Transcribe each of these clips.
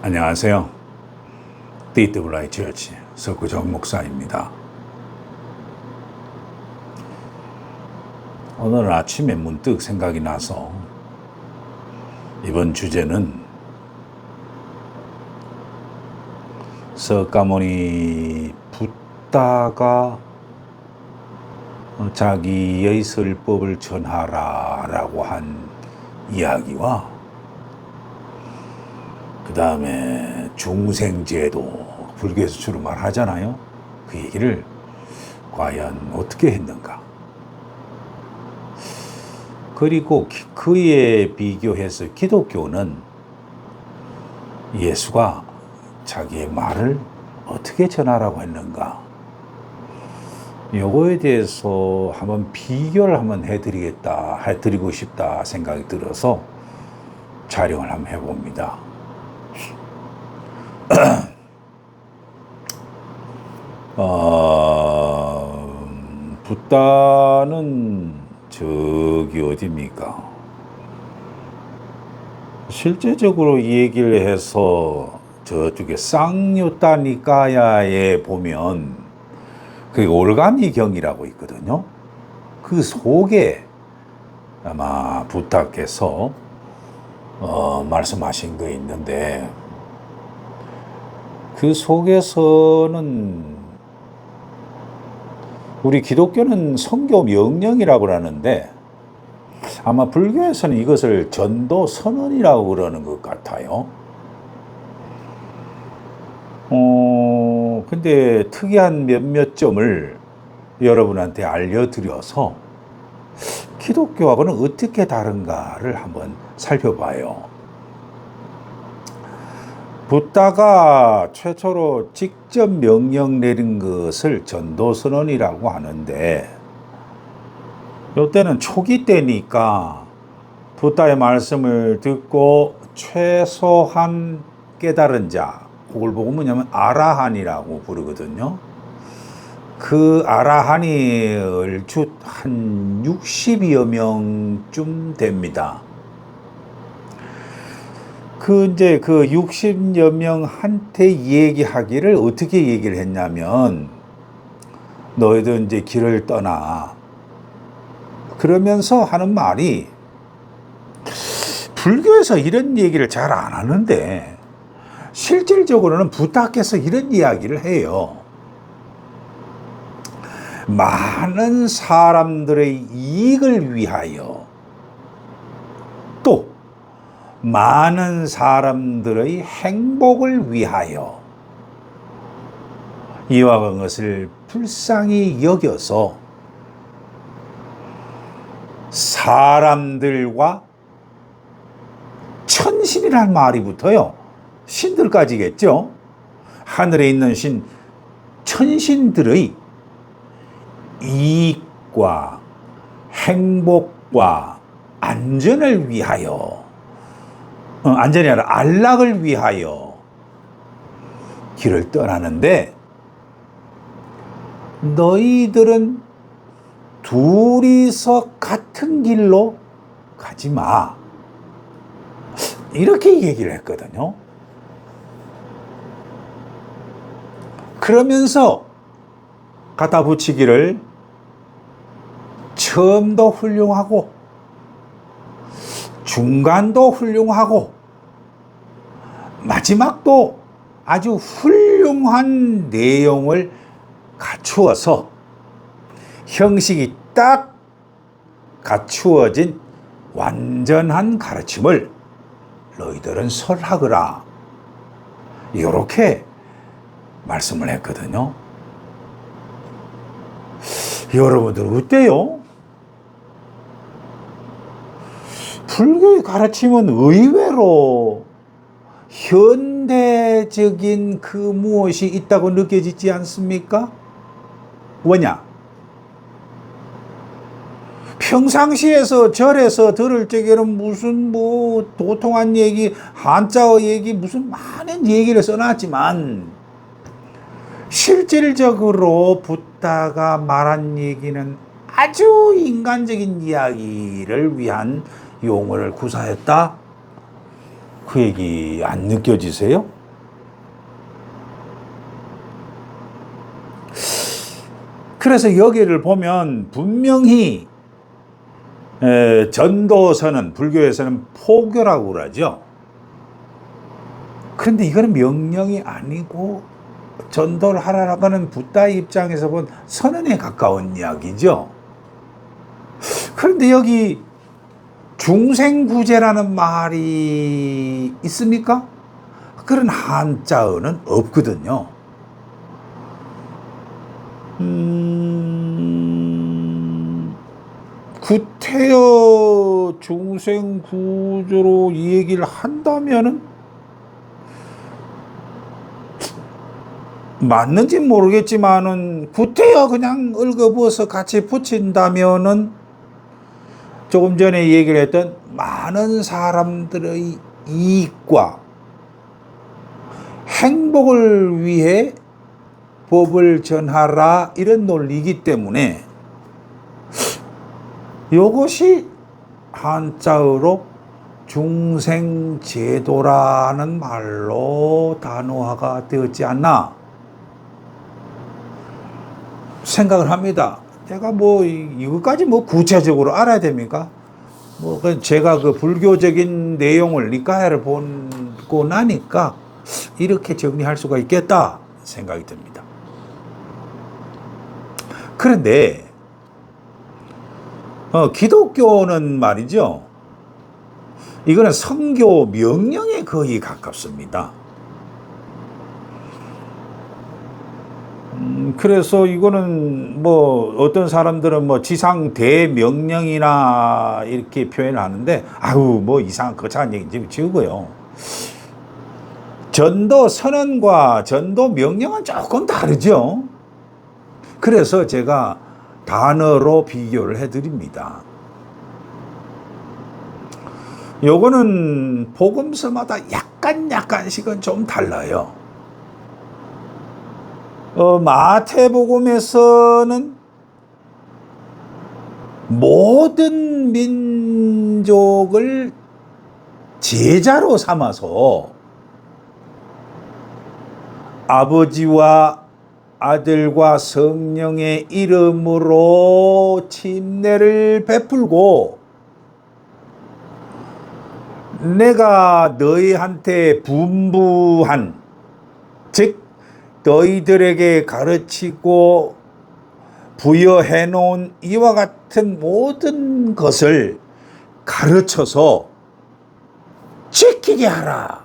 안녕하세요. DWI 처치 석구정 목사입니다. 오늘 아침에 문득 생각이 나서 이번 주제는 석가모니 붓다가 자기의 설법을 전하라라고 한 이야기와 그 다음에 중생제도 불교에서 주로 말하잖아요. 그 얘기를 과연 어떻게 했는가. 그리고 그에 비교해서 기독교는 예수가 자기의 말을 어떻게 전하라고 했는가. 요거에 대해서 한번 비교를 한번 해드리고 싶다 생각이 들어서 촬영을 한번 해봅니다. 붓다는 저기 어디입니까? 실제적으로 이 얘기를 해서 저쪽에 쌍유타 니까야에 보면 그 올가미경이라고 있거든요. 그 속에 아마 붓다께서 말씀하신 거 있는데 그 속에서는 우리 기독교는 성교 명령이라고 하는데 아마 불교에서는 이것을 전도 선언이라고 그러는 것 같아요. 근데 특이한 몇몇 점을 여러분한테 알려드려서 기독교하고는 어떻게 다른가를 한번 살펴봐요. 붓다가 최초로 직접 명령 내린 것을 전도선언이라고 하는데 이때는 초기 때니까 붓다의 말씀을 듣고 최소한 깨달은 자, 그걸 보고 뭐냐면 아라한이라고 부르거든요. 그 아라한이 얼추 한 60여 명쯤 됩니다. 이제 그 60여 명한테 얘기하기를 어떻게 얘기를 했냐면, 너희들 이제 길을 떠나. 그러면서 하는 말이, 불교에서 이런 얘기를 잘 안 하는데, 실질적으로는 붓다께서 이런 이야기를 해요. 많은 사람들의 이익을 위하여, 또, 많은 사람들의 행복을 위하여 이와 같은 것을 불쌍히 여겨서 사람들과 천신이란 말이 붙어요. 신들까지겠죠. 하늘에 있는 천신들의 이익과 행복과 안전을 위하여 안전이 아니라 안락을 위하여 길을 떠나는데 너희들은 둘이서 같은 길로 가지 마. 이렇게 얘기를 했거든요. 그러면서 갖다 붙이기를 처음도 훌륭하고 중간도 훌륭하고 마지막도 아주 훌륭한 내용을 갖추어서 형식이 딱 갖추어진 완전한 가르침을 너희들은 설하거라. 이렇게 말씀을 했거든요. 여러분들 어때요? 불교의 가르침은 의외로 현대적인 그 무엇이 있다고 느껴지지 않습니까? 뭐냐? 평상시에서 절에서 들을 적에는 무슨 도통한 얘기, 한자어 얘기, 무슨 많은 얘기를 써놨지만 실질적으로 붓다가 말한 얘기는 아주 인간적인 이야기를 위한 용어를 구사했다. 그 얘기 안 느껴지세요? 그래서 여기를 보면 분명히 전도서는 불교에서는 포교라고 그러죠. 그런데 이거는 명령이 아니고 전도를 하라고 하는 붓다의 입장에서 본 선언에 가까운 이야기죠. 그런데 여기 중생구제라는 말이 있습니까? 그런 한자어는 없거든요. 구태여 중생구조로 이 얘기를 한다면은 맞는지 모르겠지만은 구태여 그냥 얽어부어서 같이 붙인다면은 조금 전에 얘기를 했던 많은 사람들의 이익과 행복을 위해 법을 전하라 이런 논리이기 때문에 이것이 한자어로 중생제도라는 말로 단어화가 되었지 않나 생각을 합니다. 제가 이것까지 구체적으로 알아야 됩니까? 제가 그 불교적인 내용을 니까야를 보고 나니까 이렇게 정리할 수가 있겠다 생각이 듭니다. 그런데 기독교는 말이죠. 이거는 성교 명령에 거의 가깝습니다. 그래서 이거는 어떤 사람들은 지상 대명령이나 이렇게 표현을 하는데 이상한 거창한 얘기 지우고요. 전도 선언과 전도 명령은 조금 다르죠. 그래서 제가 단어로 비교를 해드립니다. 요거는 복음서마다 약간씩은 좀 달라요. 마태복음에서는 모든 민족을 제자로 삼아서 아버지와 아들과 성령의 이름으로 침례를 베풀고 내가 너희한테 분부한 즉 너희들에게 가르치고 부여해 놓은 이와 같은 모든 것을 가르쳐서 지키게 하라.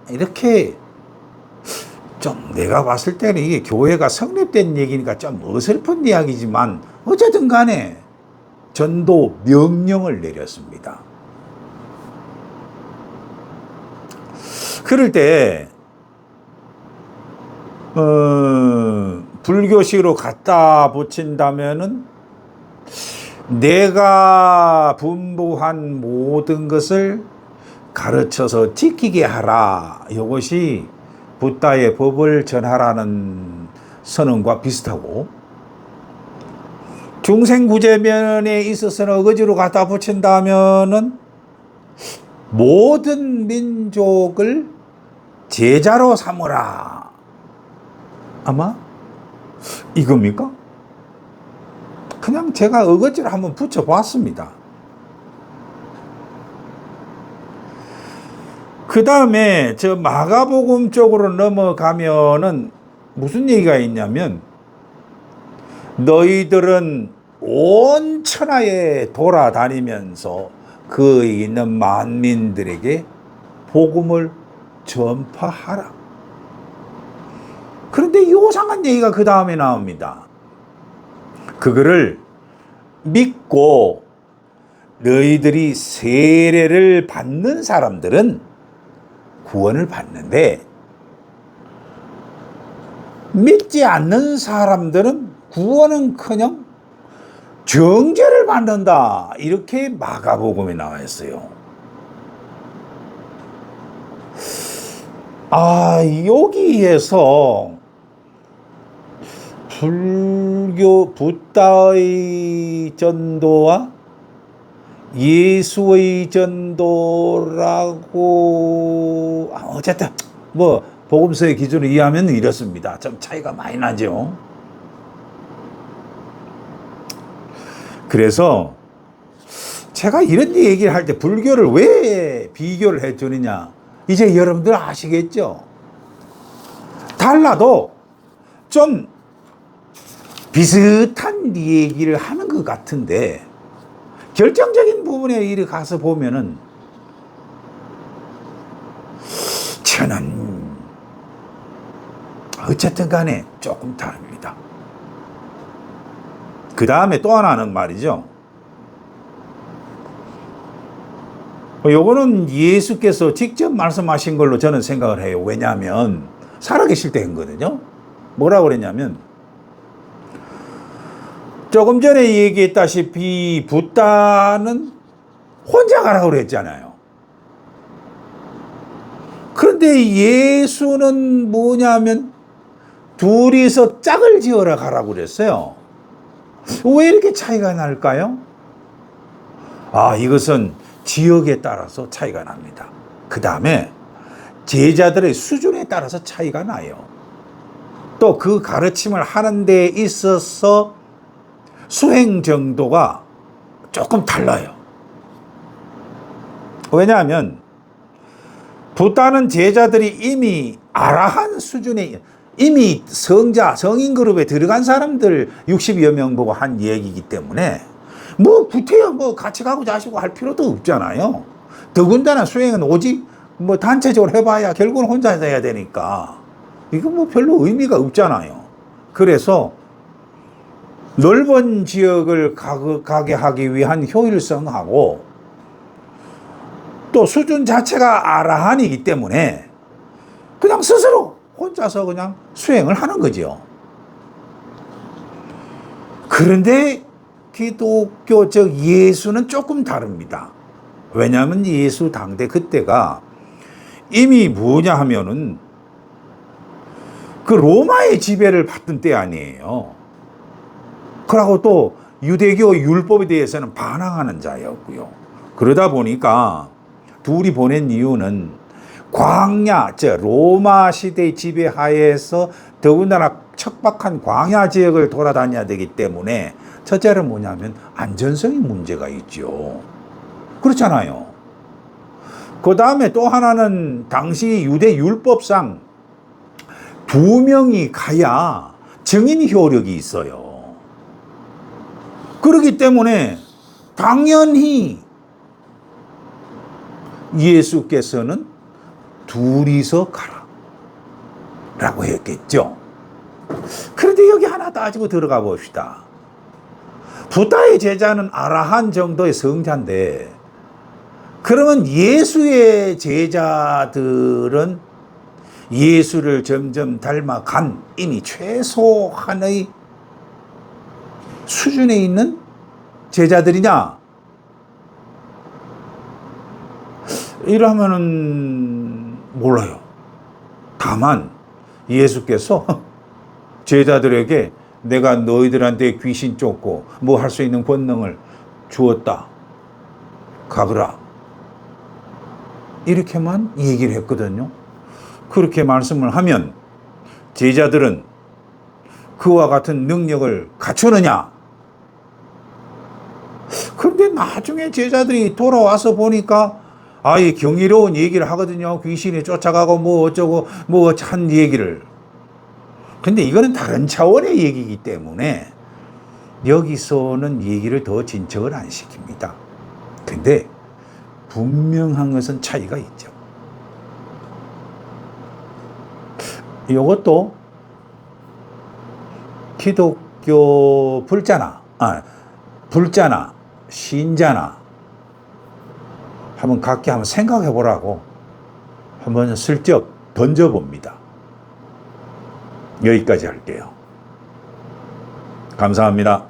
이렇게 좀 내가 봤을 때는 이게 교회가 성립된 얘기니까 좀 어설픈 이야기지만 어쨌든 간에 전도 명령을 내렸습니다. 그럴 때 불교식으로 갖다 붙인다면은 내가 분부한 모든 것을 가르쳐서 지키게 하라. 이것이 붓다의 법을 전하라는 선언과 비슷하고 중생구제면에 있어서는 어거지로 갖다 붙인다면은 모든 민족을 제자로 삼으라. 아마 이겁니까? 그냥 제가 어거지로 한번 붙여봤습니다. 그 다음에 저 마가복음 쪽으로 넘어가면은 무슨 얘기가 있냐면 너희들은 온 천하에 돌아다니면서 그 있는 만민들에게 복음을 전파하라. 그런데 요상한 얘기가 그 다음에 나옵니다. 그거를 믿고 너희들이 세례를 받는 사람들은 구원을 받는데 믿지 않는 사람들은 구원은커녕 정죄를 받는다. 이렇게 마가복음에 나와 있어요. 여기에서 불교 붓다의 전도와 예수의 전도라고 어쨌든 뭐 복음서의 기준을 이해하면 이렇습니다. 좀 차이가 많이 나죠. 그래서 제가 이런 얘기를 할 때 불교를 왜 비교를 해주느냐, 이제 여러분들 아시겠죠? 달라도 좀 비슷한 얘기를 하는 것 같은데 결정적인 부분에 이르 가서 보면은 저는 어쨌든 간에 조금 다릅니다. 그 다음에 또 하나는 말이죠. 요거는 예수께서 직접 말씀하신 걸로 저는 생각을 해요. 왜냐하면 살아계실 때 했거든요. 뭐라고 그랬냐면, 조금 전에 얘기했다시피 붓다는 혼자 가라고 그랬잖아요. 그런데 예수는 뭐냐면 둘이서 짝을 지어라 가라고 그랬어요. 왜 이렇게 차이가 날까요? 이것은 지역에 따라서 차이가 납니다. 그 다음에 제자들의 수준에 따라서 차이가 나요. 또 그 가르침을 하는 데 있어서 수행 정도가 조금 달라요. 왜냐하면 붓다는 제자들이 이미 아라한 수준에, 이미 성인 그룹에 들어간 사람들 60여 명 보고 한 얘기이기 때문에 뭐 구태여 뭐 같이 가고 자시고 할 필요도 없잖아요. 더군다나 수행은 오직 뭐 단체적으로 해봐야 결국은 혼자 해야 되니까 이거 뭐 별로 의미가 없잖아요. 그래서 넓은 지역을 가게 하기 위한 효율성하고 또 수준 자체가 아라한이기 때문에 그냥 스스로 혼자서 그냥 수행을 하는 거죠. 그런데 기독교적 예수는 조금 다릅니다. 왜냐하면 예수 당대 그때가 이미 뭐냐 하면은 그 로마의 지배를 받던 때 아니에요. 그러고 또 유대교 율법에 대해서는 반항하는 자였고요. 그러다 보니까 둘이 보낸 이유는 광야, 즉 로마 시대의 지배하에서 더군다나 척박한 광야 지역을 돌아다녀야 되기 때문에 첫째는 뭐냐면 안전성의 문제가 있죠. 그렇잖아요. 그 다음에 또 하나는 당시 유대 율법상 2명이 가야 증인 효력이 있어요. 그렇기 때문에 당연히 예수께서는 둘이서 가라 라고 했겠죠. 그런데 여기 하나 따지고 들어가 봅시다. 붓다의 제자는 아라한 정도의 성자인데 그러면 예수의 제자들은 예수를 점점 닮아간 이미 최소한의 수준에 있는 제자들이냐? 이러면은 몰라요. 다만 예수께서 제자들에게 내가 너희들한테 귀신 쫓고 뭐 할 수 있는 권능을 주었다. 가거라. 이렇게만 얘기를 했거든요. 그렇게 말씀을 하면 제자들은 그와 같은 능력을 갖추느냐? 그런데 나중에 제자들이 돌아와서 보니까 이 경이로운 얘기를 하거든요. 귀신이 쫓아가고 뭐 어쩌고 뭐 한 얘기를. 근데 이거는 다른 차원의 얘기이기 때문에 여기서는 얘기를 더 진척을 안 시킵니다. 근데 분명한 것은 차이가 있죠. 이것도 기독교 불자나 신자나 한번 각기 한번 생각해 보라고 한번 슬쩍 던져봅니다. 여기까지 할게요. 감사합니다.